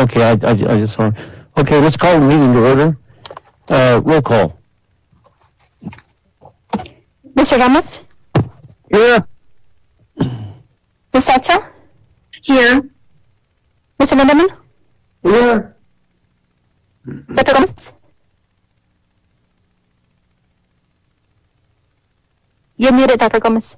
Okay, I just saw. Okay, let's call the meeting to order. Roll call. Mr. Ramos? Here. Ms. Sacha? Here. Mr. Lindemann? Here. Dr. Gomez? You're muted, Dr. Gomez.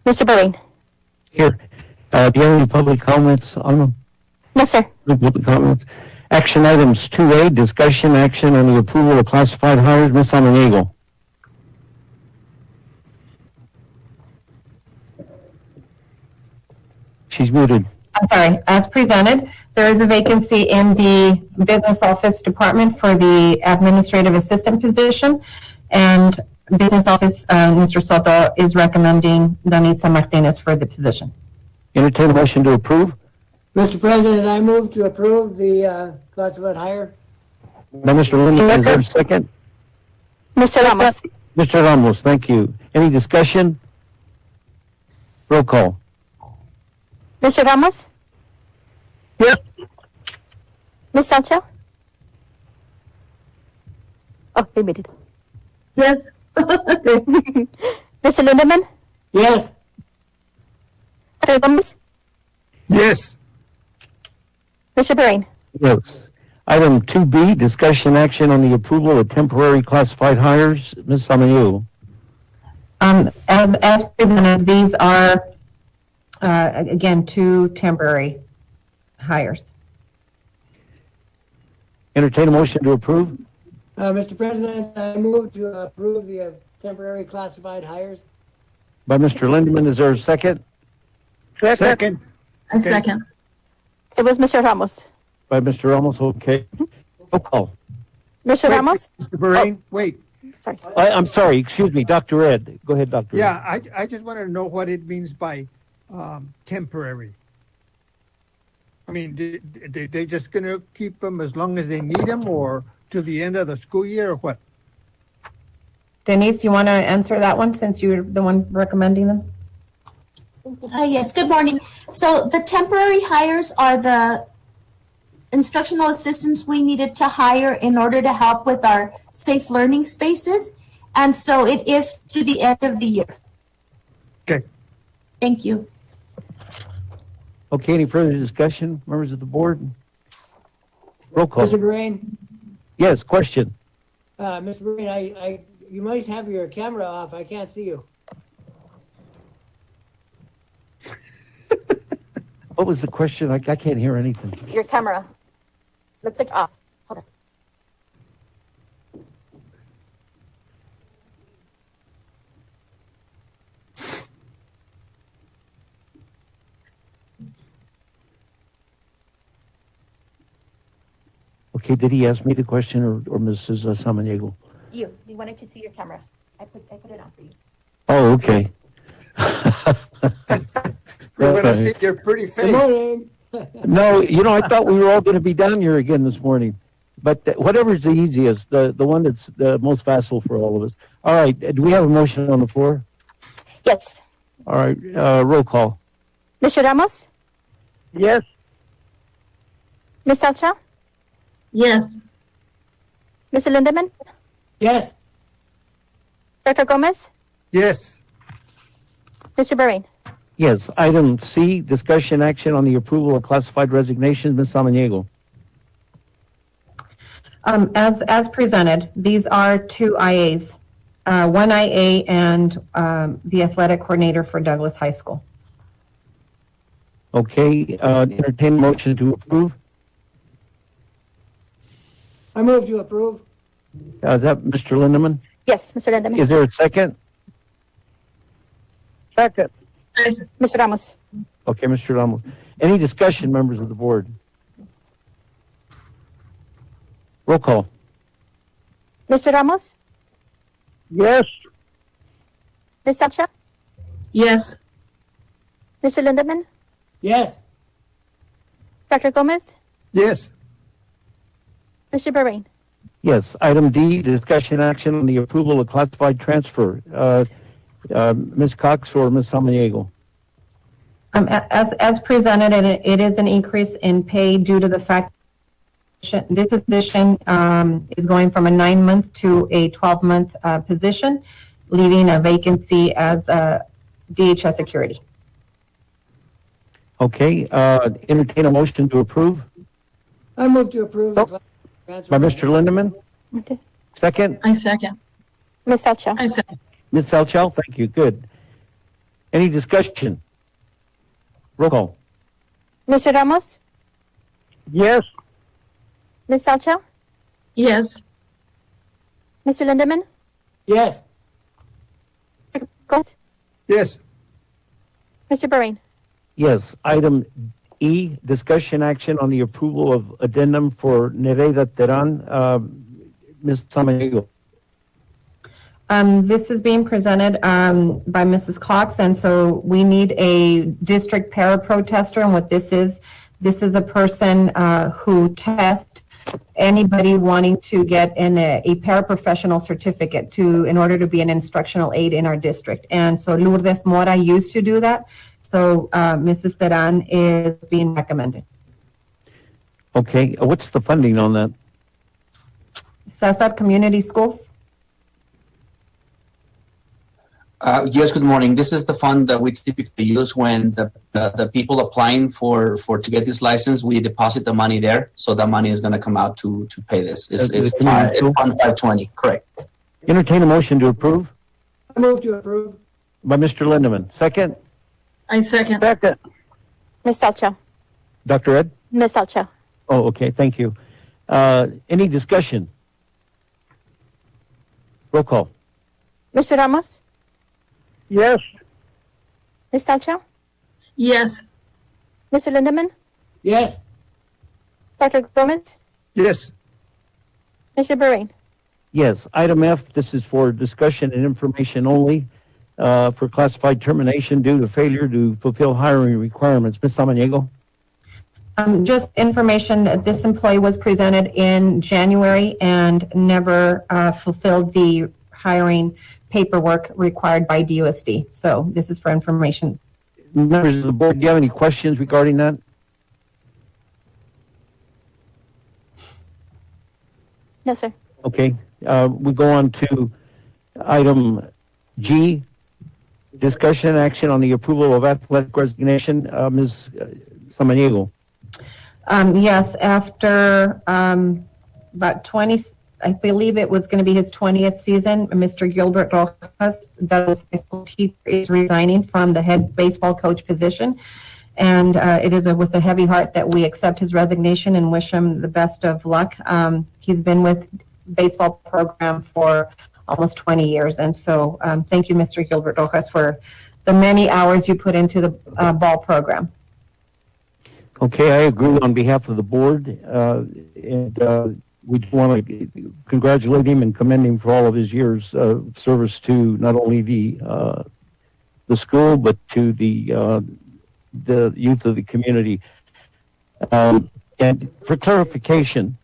Mr. Bahrain? Here. Do you have any public comments on them? No, sir. No public comments. Action items 2A, discussion action on the approval of classified hires. Ms. Samaniego. She's muted. I'm sorry. As presented, there is a vacancy in the business office department for the administrative assistant position. And business office, Mr. Soto is recommending Danitza Martinez for the position. Entertain a motion to approve. Mr. President, I move to approve the classified hire. By Mr. Lindemann, is there a second? Mr. Ramos? Mr. Ramos, thank you. Any discussion? Roll call. Mr. Ramos? Yep. Ms. Sacha? Oh, they muted. Yes. Mr. Lindemann? Yes. Dr. Gomez? Yes. Mr. Bahrain? Yes. Item 2B, discussion action on the approval of temporary classified hires. Ms. Samaniego. As presented, these are, again, 2 temporary hires. Entertain a motion to approve. Mr. President, I move to approve the temporary classified hires. By Mr. Lindemann, is there a second? Second. A second. It was Mr. Ramos. By Mr. Ramos, okay. Roll call. Mr. Ramos? Mr. Bahrain, wait. Sorry. I'm sorry, excuse me, Dr. Ed. Go ahead, Dr. Ed. Yeah, I just wanted to know what it means by temporary. I mean, they just going to keep them as long as they need them or to the end of the school year or what? Denise, you want to answer that one since you're the one recommending them? Yes, good morning. So the temporary hires are the instructional assistants we needed to hire in order to help with our safe learning spaces. And so it is through the end of the year. Okay. Thank you. Okay, any further discussion, members of the board? Roll call. Mr. Bahrain, Yes, question. Mr. Bahrain, you must have your camera off. I can't see you. What was the question? I can't hear anything. Your camera. Looks like off. Hold on. Okay, did he ask me the question or Mrs. Samaniego? You wanted to see your camera. I put it on for you. Oh, okay. We want to see your pretty Good face. morning. No, I thought we were all going to be down here again this morning. But whatever's the easiest, the one that's the most facile for all of us. All right, do we have a motion on the floor? Yes. All right, roll call. Mr. Ramos? Yes. Ms. Sacha? Yes. Mr. Lindemann? Yes. Dr. Gomez? Yes. Mr. Bahrain? Yes. Item C, discussion action on the approval of classified resignations. Ms. Samaniego. As presented, these are 2 IAs, one IA and the athletic coordinator for Douglas High School. Okay, entertain a motion to approve. I move to approve. Is that Mr. Lindemann? Yes, Mr. Lindemann. Is there a second? Second. Mr. Ramos? Okay, Mr. Ramos. Any discussion, members of the board? Roll call. Mr. Ramos? Yes. Ms. Sacha? Yes. Mr. Lindemann? Yes. Dr. Gomez? Yes. Mr. Bahrain? Yes. Item D, discussion action on the approval of classified transfer. Ms. Cox or Ms. Samaniego? As presented, and it is an increase in pay due to the fact this position is going from a 9-month to a 12-month position, leaving a vacancy as DHS security. Okay, entertain a motion to approve I move to approve the transfer. by Mr. Lindeman. Okay. Second, I second. Ms. Salcho. I second. Ms. Salchow, thank you, good. Any discussion? Roll call. Mr. Ramos? Yes. Ms. Salcho? Yes. Mr. Lindemann? Yes, Mr. Gomez? Yes, Mr. Bahrain? Yes. Item E, discussion action on the approval of addendum for Nereida Teran. Ms. Samaniego. This is being presented by Mrs. Cox, and so we need a district para-protester, and what this is a person who tests anybody wanting to get a paraprofessional certificate in order to be an instructional aide in our district. And so Lourdes Mora used to do that, so Mrs. Teran is being recommended. Okay, what's the funding on that? Cesar Community Schools? Yes, good morning. This is the fund that we typically use when the people applying for to get this license, we deposit the money there. So that money is going to come out to pay this. It's Fund 520, correct. Entertain a motion to approve I move to approve. by Mr. Lindeman. Second, I second. second, Ms. Salcho? Dr. Ed? Ms. Salcho? Oh, okay, thank you. Any discussion? Roll call. Mr. Ramos? Yes. Ms. Salcho? Yes. Mr. Lindemann? Yes, Dr. Gomez? yes, Mr. Bahrain? Yes. Item F, this is for discussion and information only for classified termination due to failure to fulfill hiring requirements. Ms. Samaniego? Just information that this employee was presented in January and never fulfilled the hiring paperwork required by DUSD. So this is for information. Members of the board, do you have any questions regarding that? No, sir. Okay, we go on to item G, discussion and action on the approval of athletic resignation. Ms. Samaniego. Yes, after about 20, I believe it was going to be his 20th season, Mr. Gilbert Rojas, Douglas High School teacher, is resigning from the head baseball coach position. And it is with a heavy heart that we accept his resignation and wish him the best of luck. He's been with baseball program for almost 20 years. And so thank you, Mr. Gilbert Rojas, for the many hours you put into the ball program. Okay, I agree on behalf of the board, and we want to congratulate him and commend him for all of his years of service to not only the school but to the youth of the community. And for clarification,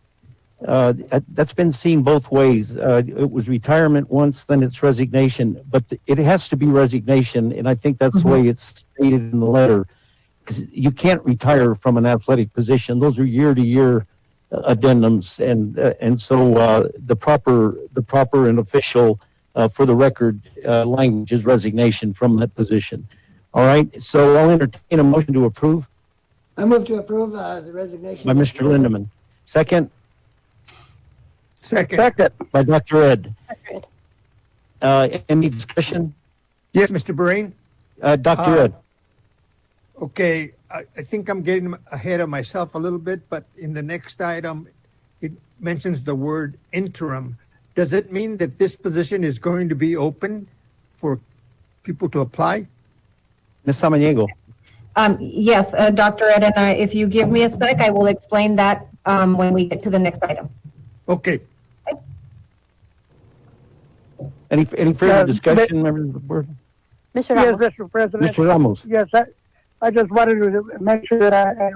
that's been seen both ways. It was retirement once, then it's resignation, but it has to be resignation, and I think that's the way it's stated in the letter. Because you can't retire from an athletic position; those are year-to-year addendums, and so the proper and official, for the record, language is resignation from that position. All right, so I'll entertain a motion to approve I move to approve the resignation. by Mr. Lindeman. Second, second. by Dr. Ed. Dr. Ed. Any discussion? Yes, Mr. Bahrain? Dr. Ed. Okay, I think I'm getting ahead of myself a little bit, but in the next item, it mentions the word interim. Does it mean that this position is going to be open for people to apply? Ms. Samaniego. Yes, Dr. Ed, and if you give me a sec, I will explain that when we get to the next item. Okay, Any further discussion, members of the board? Mr. Yes, Ramos? Mr. President. Mr. Ramos. Yes, I just wanted to mention that I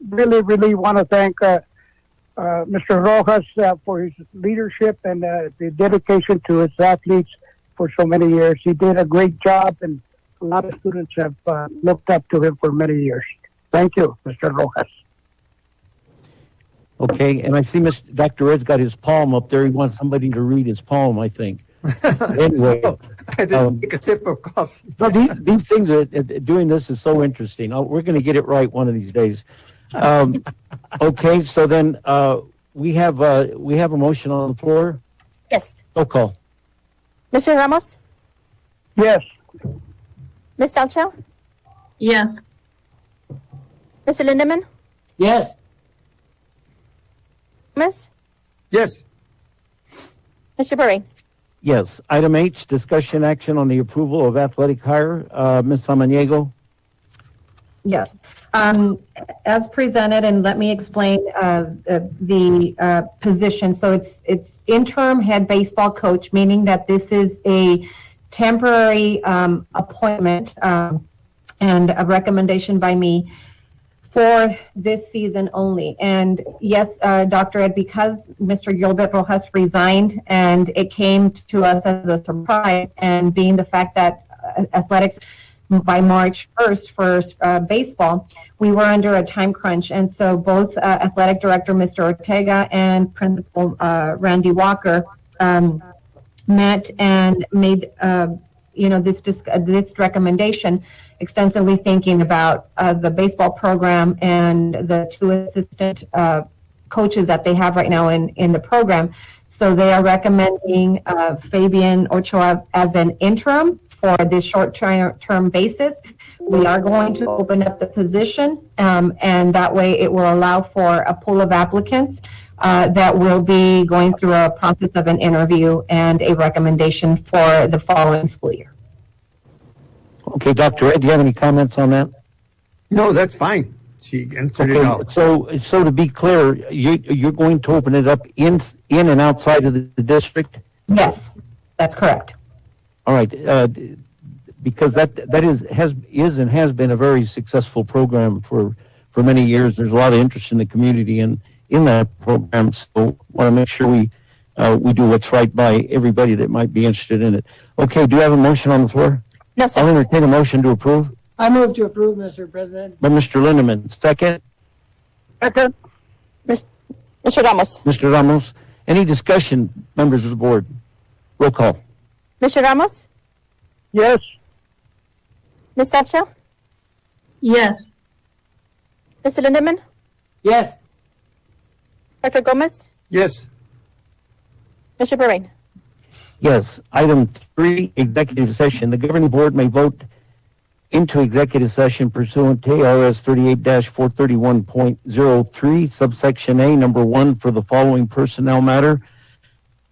really want to thank Mr. Rojas for his leadership and the dedication to his athletes for so many years. He did a great job, and a lot of students have looked up to him for many years. Thank you, Mr. Rojas. Okay, and I see Dr. Ed's got his palm up there. He wants somebody to read his palm, I think. Anyway, I didn't take a sip of coffee. no, these things are doing this is so interesting. We're going to get it right one of these days. Okay, so then we have a motion on the floor. Yes. Roll call. Mr. Ramos? Yes. Ms. Salcho? yes, Mr. Lindemann? Yes. Miss? Yes. Mr. Beret? Yes. Item H, discussion action on the approval of athletic hire. Ms. Samaniego. Yes. As presented, and let me explain the position. So it's interim head baseball coach, meaning that this is a temporary appointment and a recommendation by me for this season only. And yes, Dr. Ed, because Mr. Gilbert Rojas resigned and it came to us as a surprise, and being the fact that athletics by March 1st for baseball, we were under a time crunch. And so both athletic director, Mr. Ortega, and principal Randy Walker met and made this recommendation, extensively thinking about the baseball program and the two assistant coaches that they have right now in the program. So they are recommending Fabian Ochoa as an interim for this short-term basis. We are going to open up the position, and that way it will allow for a pool of applicants that will be going through a process of an interview and a recommendation for the following school year. Okay, Dr. Ed, do you have any comments on that? No, that's fine. She answered it Okay, all. so to be clear, you're going to open it up in and outside of the district? Yes, that's correct. All right, because that is and has been a very successful program for many years. There's a lot of interest in the community in that program, so want to make sure we do what's right by everybody that might be interested in it. Okay, do you have a motion on the floor? No, I'll sir. entertain a motion to approve I move to approve, Mr. President. by Mr. Lindemann. Second, Second. Mr. Ramos? Mr. Ramos. Any discussion, members of the board? Roll call. Mr. Ramos? Yes. Ms. Salcho? yes, Mr. Lindemann? Yes. Dr. Gomez? Yes. Mr. Beret? Yes. Item 3, executive session. The governing board may vote into executive session pursuant to ARS 38-431.03, subsection A, number 1, for the following personnel matter.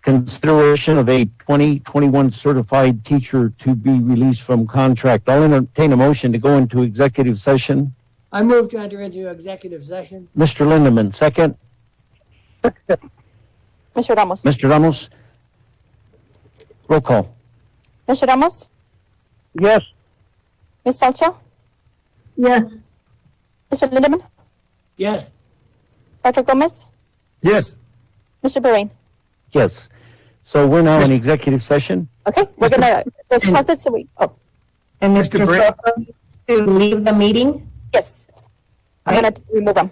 Consideration of a 2021 certified teacher to be released from contract. I'll entertain a motion to go into executive session. I move to enter into executive session. Mr. Lindemann, second. Mr. Ramos? Mr. Ramos. Roll call. Mr. Ramos? Yes. Ms. Salcho? yes. Mr. Lindemann? Yes. Dr. Gomez? Yes. Mr. Beret? Yes. So we're now in executive session. Okay, we're gonna discuss it, so And Mr. Mr. Bray? Soto needs to leave the meeting. yes. I'm gonna remove them.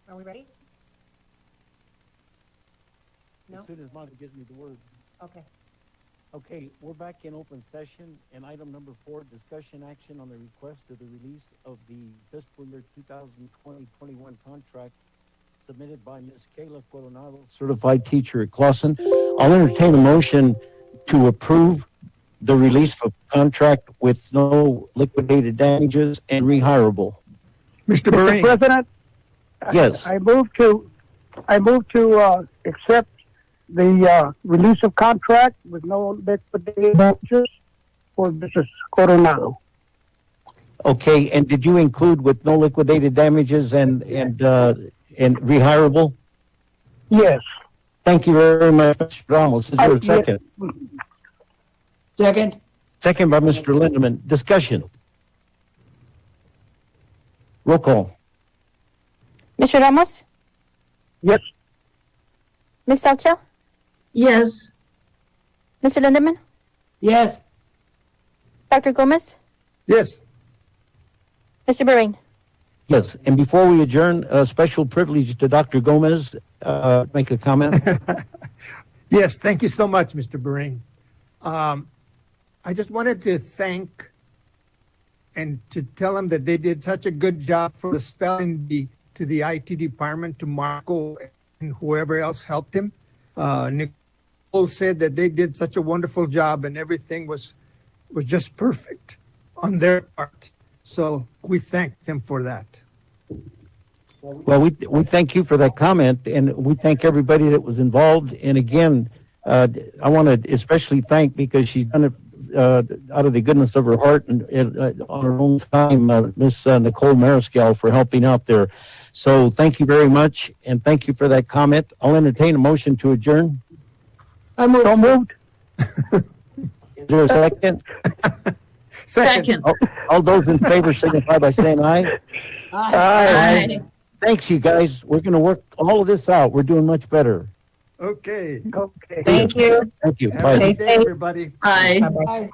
Are we ready? No? As soon as Monty gives me the word. Okay. Okay, we're back in open session, and item number 4, discussion action on the request of the release of the fiscal year 2020-21 contract submitted by Ms. Kayla Coronado, certified teacher at Clausen. I'll entertain a motion to approve the release of contract with no liquidated damages and rehirable. Mr. Mr. Bering, President, Yes. I move to accept the release of contract with no liquidated damages for Mrs. Coronado. Okay, and did you include with no liquidated damages and rehirable? Yes. Thank you very much, Mr. Ramos. Is there a second? Second. Second by Mr. Lindeman. Discussion. Roll call. Mr. Ramos? Yes. Ms. Salcha? Yes. Mr. Lindemann? Yes. Dr. Gomez? yes. Mr. Bahrain? Yes, and before we adjourn, a special privilege to Dr. Gomez, make a comment. Yes, thank you so much, Mr. Bering. I just wanted to thank and to tell them that they did such a good job for the spelling bee to the IT department, to Marco and whoever else helped him. Nicole said that they did such a wonderful job and everything was just perfect on their part. So we thank them for that. Well, we thank you for that comment, and we thank everybody that was involved. And again, I want to especially thank, because she's done it out of the goodness of her heart and on her own time, Miss Nicole Mariscal, for helping out there. So thank you very much, and thank you for that comment. I'll entertain a motion to adjourn. I move. So moved. Is there a second? Second. All those in favor signify by saying aye. Aye. Thanks, you guys. We're going to work all of this out. We're doing much better. Okay. Okay. Thank you. Thank you. Have Bye. a good Stay day, safe. everybody. Aye. Bye-bye. Aye.